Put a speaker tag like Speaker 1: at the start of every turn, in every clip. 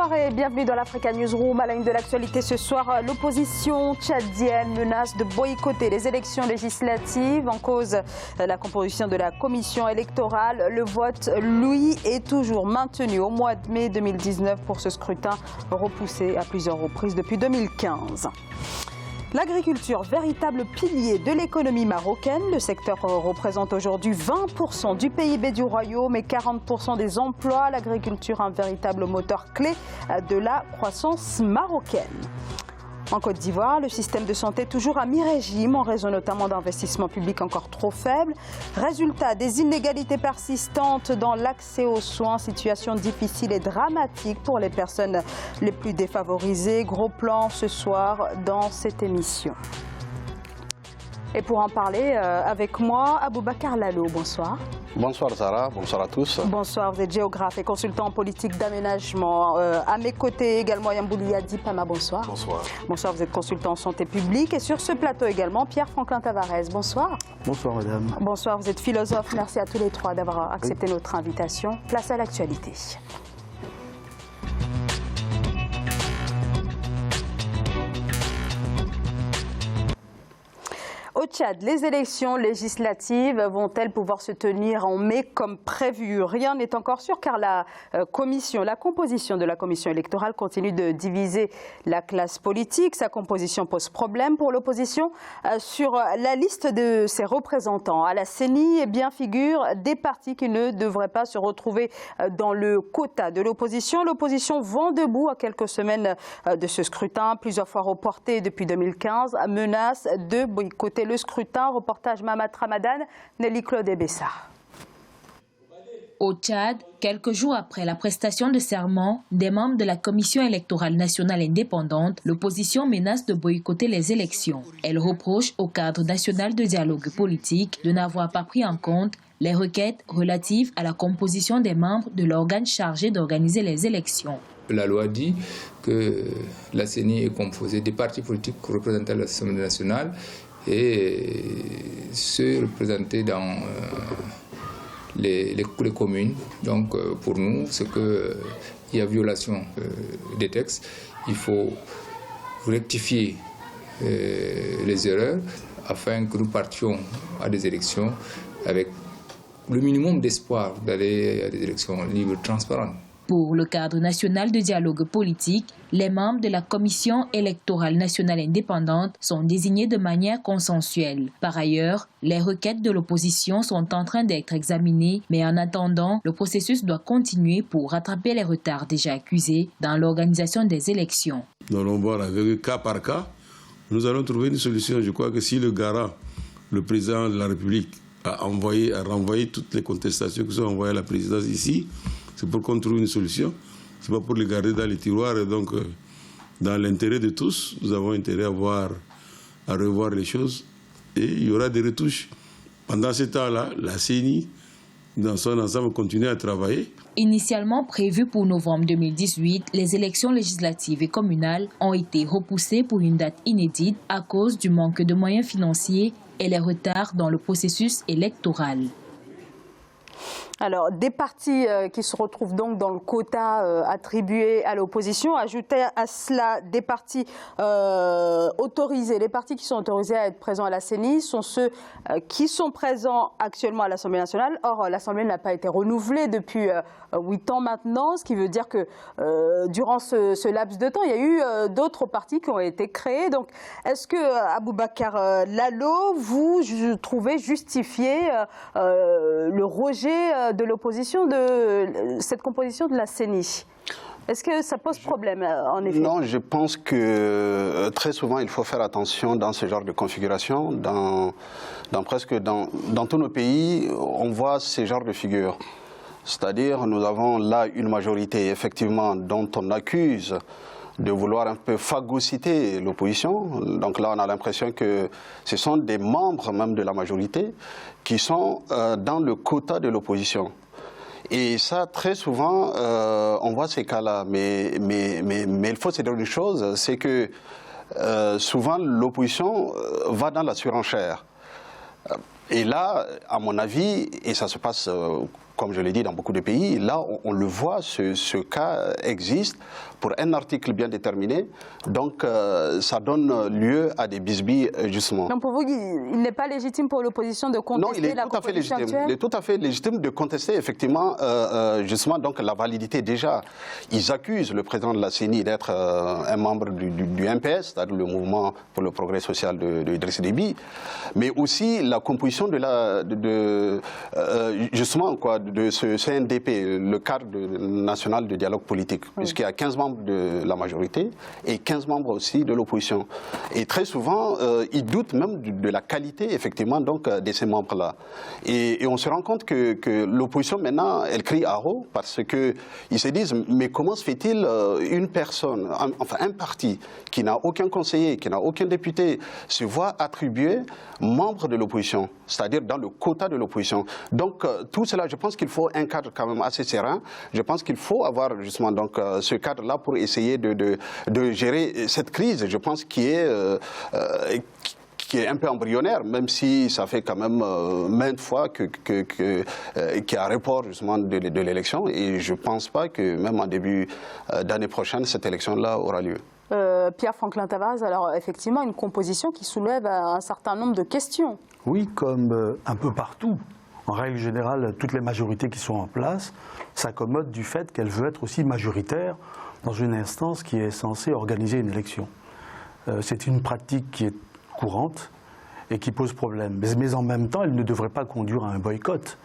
Speaker 1: Bonsoir et bienvenue dans l'Africa Newsroom. À la une de l'actualité ce soir, l'opposition tchadienne menace de boycotter les élections législatives en cause la composition de la commission électorale. Le vote, lui, est toujours maintenu au mois de mai 2019 pour ce scrutin repoussé à plusieurs reprises depuis 2015. L'agriculture, véritable pilier de l'économie marocaine. Le secteur représente aujourd'hui 20% du PIB du royaume et 40% des emplois. L'agriculture, un véritable moteur clé de la croissance marocaine. En Côte d'Ivoire, le système de santé toujours à mi-régime en raison notamment d'investissements publics encore trop faibles. Résultat, des inégalités persistantes dans l'accès aux soins, situation difficile et dramatique pour les personnes les plus défavorisées. Gros plan ce soir dans cette émission. Et pour en parler avec moi, Aboubacar Lalo, bonsoir.
Speaker 2: Bonsoir Zara, bonsoir à tous.
Speaker 1: Bonsoir, vous êtes géographe et consultant en politique d'aménagement. À mes côtés également Yamboulia Dipama, bonsoir.
Speaker 2: Bonsoir.
Speaker 1: Bonsoir, vous êtes consultant en santé publique. Et sur ce plateau également, Pierre-Franklin Tavares, bonsoir.
Speaker 3: Bonsoir madame.
Speaker 1: Bonsoir, vous êtes philosophe. Merci à tous les trois d'avoir accepté notre invitation. Place à l'actualité. Au Tchad, les élections législatives vont-elles pouvoir se tenir en mai comme prévu? Rien n'est encore sûr car la composition de la commission électorale continue de diviser la classe politique. Sa composition pose problème pour l'opposition. Sur la liste de ses représentants à la CENI, eh bien, figurent des partis qui ne devraient pas se retrouver dans le quota de l'opposition. L'opposition vend debout à quelques semaines de ce scrutin, plusieurs fois reporté depuis 2015, menace de boycotter le scrutin. Reportage Mamat Ramadan, Nelly Claude et Bessa.
Speaker 4: Au Tchad, quelques jours après la prestation de serment des membres de la Commission électorale nationale indépendante, l'opposition menace de boycotter les élections. Elle reproche au cadre national de dialogue politique de n'avoir pas pris en compte les requêtes relatives à la composition des membres de l'organe chargé d'organiser les élections.
Speaker 5: La loi dit que la CENI est composée des partis politiques représentés à l'Assemblée nationale et ceux représentés dans les communes. Donc pour nous, c'est qu'il y a violation des textes. Il faut rectifier les erreurs afin que nous partions à des élections avec le minimum d'espoir d'aller à des élections libres et transparentes.
Speaker 4: Pour le cadre national de dialogue politique, les membres de la Commission électorale nationale indépendante sont désignés de manière consensuelle. Par ailleurs, les requêtes de l'opposition sont en train d'être examinées, mais en attendant, le processus doit continuer pour rattraper les retards déjà accusés dans l'organisation des élections.
Speaker 3: Nous allons voir avec cas par cas. Nous allons trouver une solution. Je crois que si le garant, le président de la République, a renvoyé toutes les contestations qui sont envoyées à la présidence ici, c'est pour qu'on trouve une solution. Ce n'est pas pour les garder dans les tiroirs. Et donc, dans l'intérêt de tous, nous avons intérêt à revoir les choses. Et il y aura des retouches. Pendant ce temps-là, la CENI, dans son ensemble, continue à travailler.
Speaker 4: Initialement prévues pour novembre 2018, les élections législatives et communales ont été repoussées pour une date inédite à cause du manque de moyens financiers et les retards dans le processus électoral.
Speaker 1: Alors, des partis qui se retrouvent donc dans le quota attribué à l'opposition, ajouter à cela des partis autorisés. Les partis qui sont autorisés à être présents à la CENI sont ceux qui sont présents actuellement à l'Assemblée nationale. Or, l'Assemblée n'a pas été renouvelée depuis 8 ans maintenant, ce qui veut dire que durant ce laps de temps, il y a eu d'autres partis qui ont été créés. Donc, est-ce que, Aboubacar Lalo, vous trouvez justifié le rejet de l'opposition de cette composition de la CENI? Est-ce que ça pose problème, en effet?
Speaker 2: Non, je pense que très souvent, il faut faire attention dans ce genre de configuration. Dans tous nos pays, on voit ce genre de figure. C'est-à-dire, nous avons là une majorité, effectivement, dont on accuse de vouloir un peu phagocyter l'opposition. Donc là, on a l'impression que ce sont des membres même de la majorité qui sont dans le quota de l'opposition. Et ça, très souvent, on voit ces cas-là. Mais il faut se dire une chose, c'est que souvent, l'opposition va dans la surenchère. Et là, à mon avis, et ça se passe comme je l'ai dit, dans beaucoup de pays. Là, on le voit, ce cas existe pour un article bien déterminé. Donc, ça donne lieu à des bisbilles, justement.
Speaker 1: Donc, pour vous, il n'est pas légitime pour l'opposition de contester la composition actuelle ?
Speaker 2: Il est tout à fait légitime de contester, effectivement, justement, donc, la validité. Déjà, ils accusent le président de la CENI d'être un membre du MPS, c'est-à-dire le mouvement pour le progrès social de Idriss Déby, mais aussi la composition justement, de ce CNDP, le cadre national de dialogue politique, puisqu'il y a 15 membres de la majorité et 15 membres aussi de l'opposition. Et très souvent, ils doutent même de la qualité, effectivement, donc, de ces membres-là. Et on se rend compte que l'opposition, maintenant, elle crie à haut, parce qu'ils se disent, mais comment se fait-il une personne, enfin un parti, qui n'a aucun conseiller, qui n'a aucun député, se voit attribuer membre de l'opposition, c'est-à-dire dans le quota de l'opposition. Donc tout cela, je pense qu'il faut un cadre quand même assez serein. Je pense qu'il faut avoir justement donc ce cadre-là pour essayer de gérer cette crise, je pense, qui est un peu embryonnaire, même si ça fait quand même maintes fois qu'il y a un report justement de l'élection. Et je ne pense pas que même en début d'année prochaine, cette élection-là aura lieu.
Speaker 1: Pierre-Franklin Tavares, alors effectivement, une composition qui soulève un certain nombre de questions.
Speaker 6: Oui, comme un peu partout. En règle générale, toutes les majorités qui sont en place s'accommodent du fait qu'elles veulent être aussi majoritaires dans une instance qui est censée organiser une élection. C'est une pratique qui est courante et qui pose problème. Mais en même temps, elle ne devrait pas conduire à un boycott,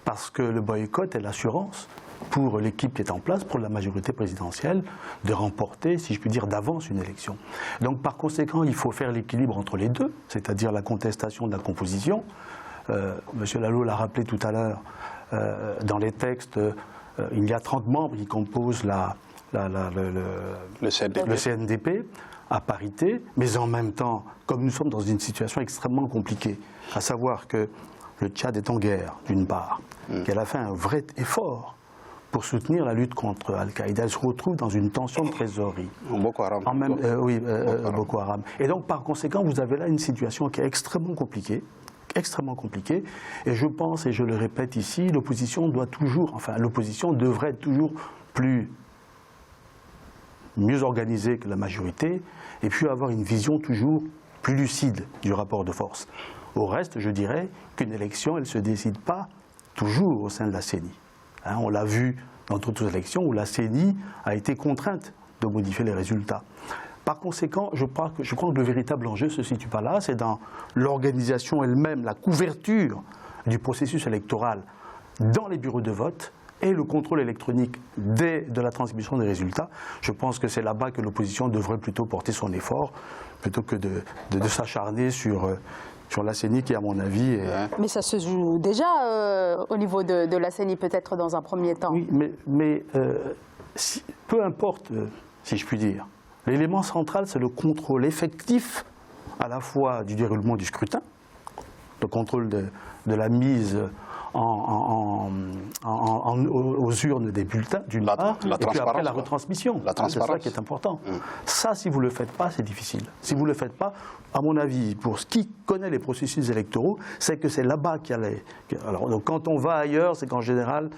Speaker 6: parce que le boycott est l'assurance pour l'équipe qui est en place, pour la majorité présidentielle, de remporter, si je puis dire, d'avance une élection. Donc par conséquent, il faut faire l'équilibre entre les deux, c'est-à-dire la contestation de la composition. Monsieur Lalot l'a rappelé tout à l'heure, dans les textes, il y a 30 membres qui composent le CNDP à parité, mais en même temps, comme nous sommes dans une situation extrêmement compliquée, à savoir que le Tchad est en guerre, d'une part, qu'elle a fait un vrai effort pour soutenir la lutte contre Al-Qaïda. Elle se retrouve dans une tension de trésorerie.
Speaker 2: Boko Haram.
Speaker 6: Boko Haram. Et donc, par conséquent, vous avez là une situation qui est extrêmement compliquée, et je pense, et je le répète ici, l'opposition devrait être toujours mieux organisée que la majorité, et puis avoir une vision toujours plus lucide du rapport de force. Au reste, je dirais qu'une élection, elle ne se décide pas toujours au sein de la CENI. On l'a vu dans toutes les élections où la CENI a été contrainte de modifier les résultats. Par conséquent, je crois que le véritable enjeu ne se situe pas là, c'est dans l'organisation elle-même, la couverture du processus électoral dans les bureaux de vote et le contrôle électronique de la transmission des résultats. Je pense que c'est là-bas que l'opposition devrait plutôt porter son effort, plutôt que de s'acharner sur la CENI qui, à mon avis...
Speaker 1: Mais ça se joue déjà au niveau de la CENI, peut-être dans un premier temps.
Speaker 6: Oui, mais peu importe, si je puis dire. L'élément central, c'est le contrôle effectif à la fois du déroulement du scrutin, le contrôle de la mise aux urnes des bulletins, d'une part, et puis après la retransmission. C'est ça qui est important. Ça, si vous ne le faites pas, c'est difficile. Si vous ne le faites pas, à mon avis, pour ce qui connaît les processus électoraux, c'est que c'est là-bas qu'il y a les... Alors, donc, quand on va ailleurs, c'est qu'en général,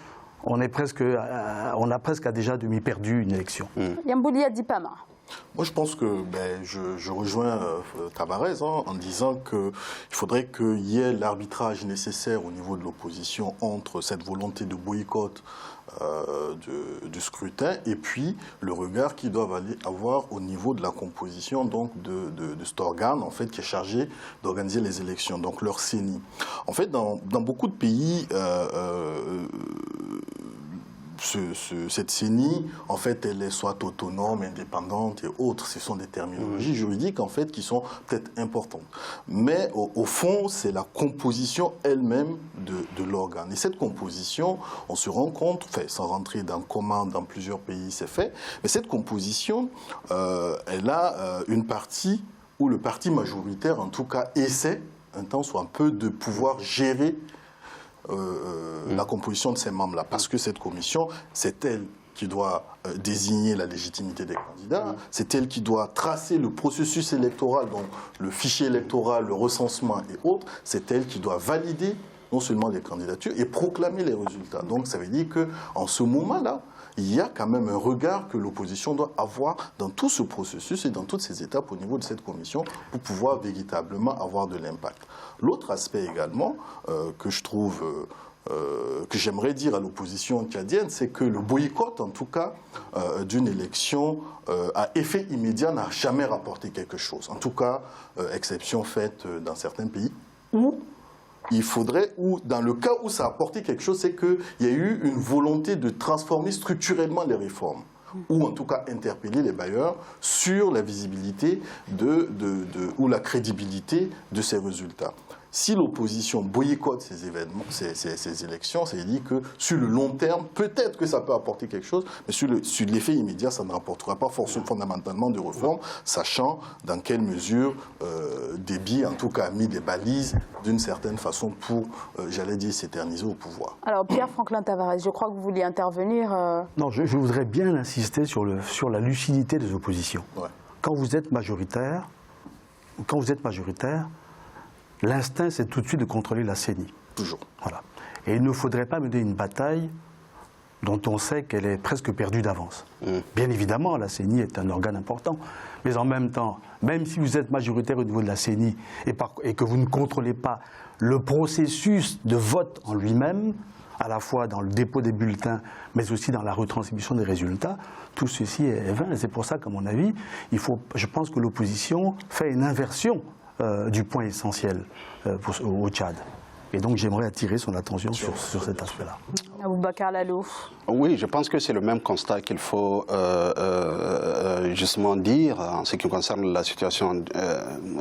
Speaker 6: on a presque à déjà demi-perdu une élection.
Speaker 1: Yamboulia Dipama.
Speaker 7: Moi, je pense que je rejoins Tavares en disant qu'il faudrait qu'il y ait l'arbitrage nécessaire au niveau de l'opposition entre cette volonté de boycott du scrutin et puis le regard qu'ils doivent avoir au niveau de la composition donc, de cet organe en fait, qui est chargé d'organiser les élections, donc leur CENI. En fait, dans beaucoup de pays... cette CENI, en fait, elle est soit autonome, indépendante et autres. Ce sont des terminologies juridiques, en fait, qui sont peut-être importantes. Mais au fond, c'est la composition elle-même de l'organe. Et cette composition, on se rend compte, sans rentrer dans comment dans plusieurs pays c'est fait, mais cette composition, elle a une partie où le parti majoritaire, en tout cas, essaie, un temps soit un peu, de pouvoir gérer la composition de ces membres-là, parce que cette commission, c'est elle qui doit désigner la légitimité des candidats, c'est elle qui doit tracer le processus électoral, donc le fichier électoral, le recensement et autres, c'est elle qui doit valider non seulement les candidatures, et proclamer les résultats. Donc ça veut dire qu'en ce moment-là, il y a quand même un regard que l'opposition doit avoir dans tout ce processus et dans toutes ces étapes au niveau de cette commission pour pouvoir véritablement avoir de l'impact. L'autre aspect également que je trouve, que j'aimerais dire à l'opposition tchadienne, c'est que le boycott, en tout cas, d'une élection à effet immédiat n'a jamais rapporté quelque chose. En tout cas, exception faite dans certains pays où il faudrait, ou dans le cas où ça a apporté quelque chose, c'est qu'il y a eu une volonté de transformer structurellement les réformes, ou en tout cas interpeller les bailleurs sur la visibilité ou la crédibilité de ces résultats. Si l'opposition boycotte ces événements, ces élections, ça veut dire que sur le long terme, peut-être que ça peut apporter quelque chose, mais sur l'effet immédiat, ça ne rapportera pas forcément fondamentalement de réformes, sachant dans quelle mesure Déby, en tout cas, a mis des balises d'une certaine façon pour, j'allais dire, s'éterniser au pouvoir.
Speaker 1: Alors, Pierre-Franklin Tavares, je crois que vous vouliez intervenir.
Speaker 6: Non, je voudrais bien insister sur la lucidité des oppositions.
Speaker 7: Ouais.
Speaker 6: Quand vous êtes majoritaire, l'instinct, c'est tout de suite de contrôler la CENI.
Speaker 7: Toujours.
Speaker 6: Voilà. Et il ne faudrait pas mener une bataille dont on sait qu'elle est presque perdue d'avance. Bien évidemment, la CENI est un organe important, mais en même temps, même si vous êtes majoritaire au niveau de la CENI et que vous ne contrôlez pas le processus de vote en lui-même, à la fois dans le dépôt des bulletins, mais aussi dans la retransmission des résultats, tout ceci est vain. Et c'est pour ça qu'à mon avis, je pense que l'opposition fait une inversion du point essentiel au Tchad. Et donc j'aimerais attirer son attention sur cet aspect-là.
Speaker 1: Aboubacar Lalo.
Speaker 2: Oui, je pense que c'est le même constat qu'il faut justement dire en ce qui concerne la situation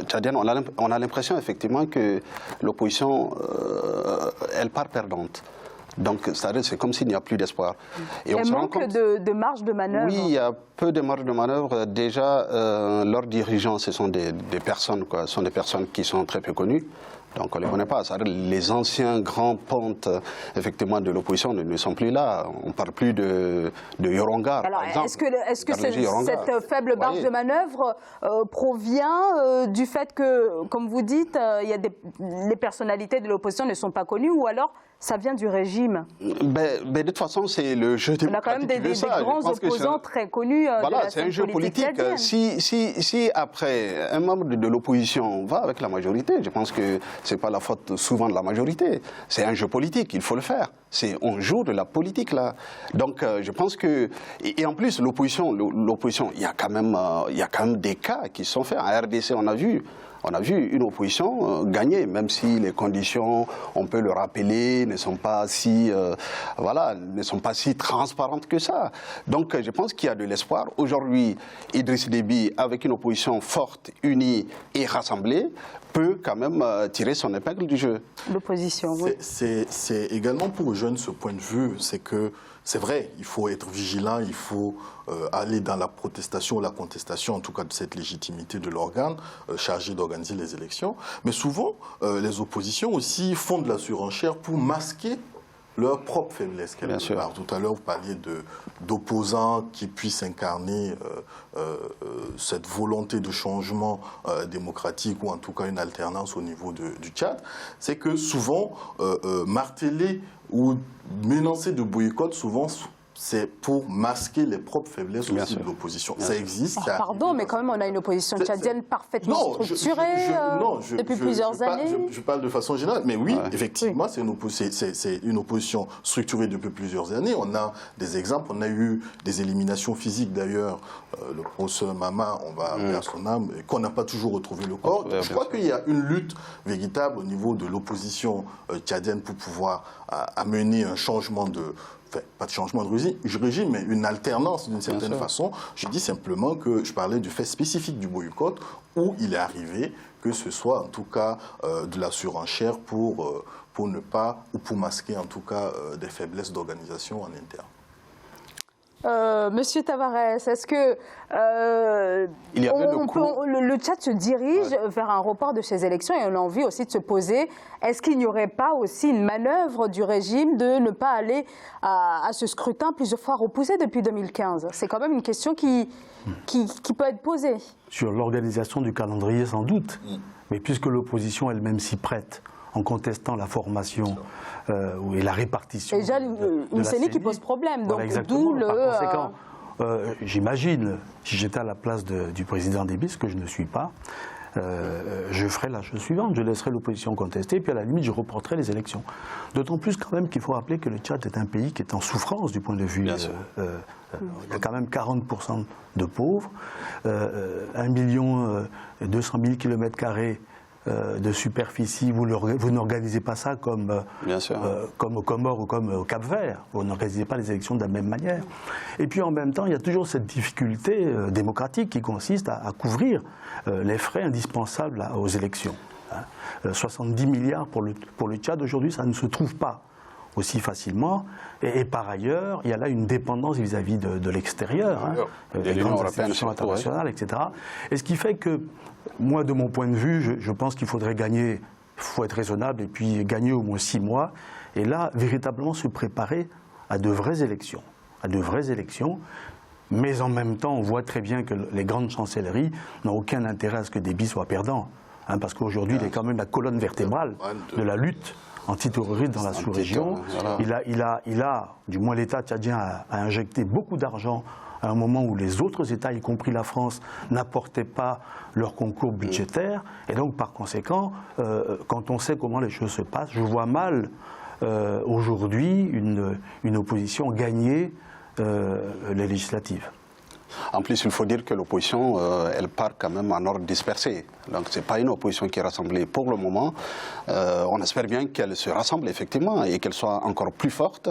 Speaker 2: tchadienne. On a l'impression effectivement que l'opposition, elle part perdante. Donc, c'est comme s'il n'y a plus d'espoir.
Speaker 1: Et on manque de marge de manœuvre.
Speaker 2: Oui, il y a peu de marge de manœuvre. Déjà, leurs dirigeants, ce sont des personnes, quoi. Ce sont des personnes qui sont très peu connues. Donc on ne les connaît pas. Les anciens grands pontes, effectivement, de l'opposition ne sont plus là. On ne parle plus de Yorongar, par exemple.
Speaker 1: Est-ce que cette faible marge de manœuvre provient du fait que, comme vous dites, les personnalités de l'opposition ne sont pas connues, ou alors ça vient du régime?
Speaker 2: De toute façon, c'est le jeu démocratique.
Speaker 1: On a quand même des grands opposants très connus de la scène politique tchadienne.
Speaker 2: Si après, un membre de l'opposition va avec la majorité, je pense que ce n'est pas la faute souvent de la majorité. C'est un jeu politique, il faut le faire. On joue de la politique là. Donc je pense que... Et en plus, l'opposition, il y a quand même des cas qui sont faits. En RDC, on a vu une opposition gagner, même si les conditions, on peut le rappeler, ne sont pas si transparentes que ça. Donc je pense qu'il y a de l'espoir. Aujourd'hui, Idriss Déby, avec une opposition forte, unie et rassemblée, peut quand même tirer son épingle du jeu.
Speaker 1: L'opposition, oui.
Speaker 7: C'est également pour les jeunes ce point de vue, c'est que c'est vrai, il faut être vigilant, il faut aller dans la protestation ou la contestation, en tout cas de cette légitimité de l'organe chargé d'organiser les élections. Mais souvent, les oppositions aussi font de la surenchère pour masquer leur propre faiblesse. Tout à l'heure, vous parliez d'opposants qui puissent incarner cette volonté de changement démocratique ou en tout cas une alternance au niveau du Tchad. C'est que souvent, marteler ou menacer de boycott, souvent, c'est pour masquer les propres faiblesses aussi de l'opposition. Ça existe.
Speaker 1: Pardon, mais quand même, on a une opposition tchadienne parfaitement structurée depuis plusieurs années.
Speaker 7: Je parle de façon générale, mais oui, effectivement, c'est une opposition structurée depuis plusieurs années. On a des exemples, on a eu des éliminations physiques d'ailleurs. Le professeur Mama, on va appeler à son âme, qu'on n'a pas toujours retrouvé le corps. Je crois qu'il y a une lutte véritable au niveau de l'opposition tchadienne pour pouvoir amener un changement pas de changement de régime, mais une alternance d'une certaine façon. Je dis simplement que je parlais du fait spécifique du boycott, où il est arrivé que ce soit en tout cas de la surenchère pour ne pas, ou pour masquer en tout cas des faiblesses d'organisation en interne.
Speaker 1: Monsieur Tavares, est-ce que le Tchad se dirige vers un report de ces élections et on a envie aussi de se poser, est-ce qu'il n'y aurait pas aussi une manœuvre du régime de ne pas aller à ce scrutin plusieurs fois repoussé depuis 2015? C'est quand même une question qui peut être posée.
Speaker 6: Sur l'organisation du calendrier, sans doute, mais puisque l'opposition elle-même s'y prête, en contestant la formation et la répartition.
Speaker 1: Déjà, une CENI qui pose problème. Donc,
Speaker 6: voilà,
Speaker 1: d'où le...
Speaker 6: Par conséquent, j'imagine, si j'étais à la place du président Déby, ce que je ne suis pas, je ferai la chose suivante, je laisserai l'opposition contester, puis à la limite, je reporterai les élections. D'autant plus quand même qu'il faut rappeler que le Tchad est un pays qui est en souffrance du point de vue... il y a quand même 40% de pauvres, 1 200 000 km² de superficie, vous n'organisez pas ça comme aux Comores ou comme au Cap-Vert. Vous n'organisez pas les élections de la même manière. Et puis en même temps, il y a toujours cette difficulté démocratique qui consiste à couvrir les frais indispensables aux élections. 70 milliards pour le Tchad aujourd'hui, ça ne se trouve pas aussi facilement. Et par ailleurs, il y a là une dépendance vis-à-vis de l'extérieur, des grandes institutions internationales, etc. Et ce qui fait que, moi, de mon point de vue, je pense qu'il faudrait gagner, il faut être raisonnable, et puis gagner au moins 6 mois, et là, véritablement se préparer à de vraies élections. Mais en même temps, on voit très bien que les grandes chancelleries n'ont aucun intérêt à ce que Déby soit perdant, parce qu'aujourd'hui, il est quand même la colonne vertébrale de la lutte antiterroriste dans la sous-région. Voilà. Il a, du moins l'État tchadien a injecté beaucoup d'argent à un moment où les autres États, y compris la France, n'apportaient pas leur concours budgétaire. Et donc, par conséquent, quand on sait comment les choses se passent, je vois mal aujourd'hui une opposition gagner les législatives.
Speaker 2: En plus, il faut dire que l'opposition, elle part quand même en ordre dispersé. Donc, ce n'est pas une opposition qui est rassemblée pour le moment. On espère bien qu'elle se rassemble effectivement et qu'elle soit encore plus forte.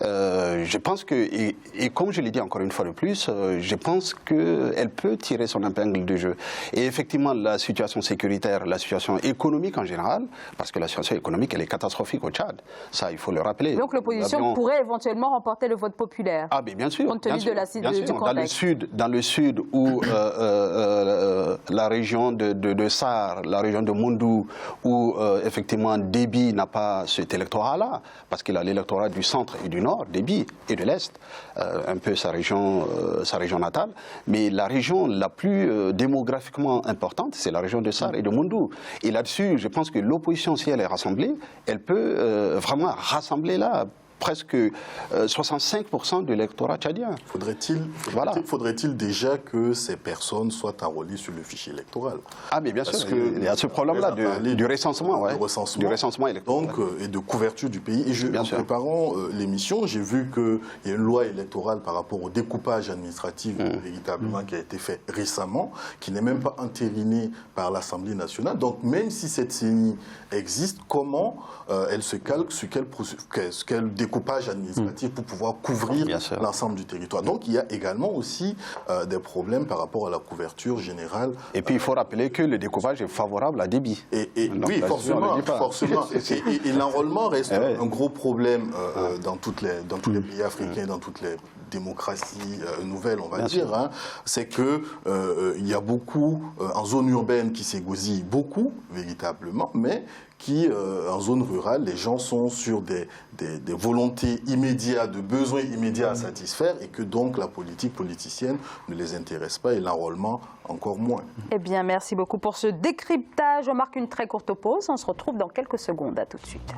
Speaker 2: Je pense que, et comme je l'ai dit encore une fois de plus, je pense qu'elle peut tirer son épingle du jeu. Et effectivement, la situation sécuritaire, la situation économique en général, parce que la situation économique, elle est catastrophique au Tchad. Ça, il faut le rappeler.
Speaker 1: Donc l'opposition pourrait éventuellement remporter le vote populaire.
Speaker 2: Ah, bien sûr.
Speaker 1: Compte tenu du contexte.
Speaker 2: Dans le sud où la région de Sar, la région de Mondou, où effectivement Déby n'a pas cet électorat-là, parce qu'il a l'électorat du centre et du nord, Déby, et de l'est, un peu sa région natale. Mais la région la plus démographiquement importante, c'est la région de Sar et de Mondou. Et là-dessus, je pense que l'opposition, si elle est rassemblée, elle peut vraiment rassembler là presque 65% de l'électorat tchadien.
Speaker 7: Faudrait-il déjà que ces personnes soient enrôlées sur le fichier électoral?
Speaker 2: Ah, mais bien sûr, il y a ce problème-là du recensement, du recensement électoral.
Speaker 7: Donc, et de couverture du pays. Et en préparant l'émission, j'ai vu qu'il y a une loi électorale par rapport au découpage administratif véritablement qui a été fait récemment, qui n'est même pas entérinée par l'Assemblée nationale. Donc, même si cette CENI existe, comment elle se calque sur quel découpage administratif pour pouvoir couvrir l'ensemble du territoire. Donc il y a également aussi des problèmes par rapport à la couverture générale.
Speaker 2: Et puis il faut rappeler que le découpage est favorable à Déby.
Speaker 7: Oui, forcément. Et l'enrôlement reste un gros problème dans tous les pays africains, dans toutes les démocraties nouvelles, on va dire. C'est que il y a beaucoup, en zone urbaine, qui s'égosillent beaucoup, véritablement, mais qui, en zone rurale, les gens sont sur des volontés immédiates, de besoins immédiats à satisfaire, et que donc la politique politicienne ne les intéresse pas, et l'enrôlement encore moins.
Speaker 1: Eh bien, merci beaucoup pour ce décryptage. On marque une très courte pause. On se retrouve dans quelques secondes. À tout de suite.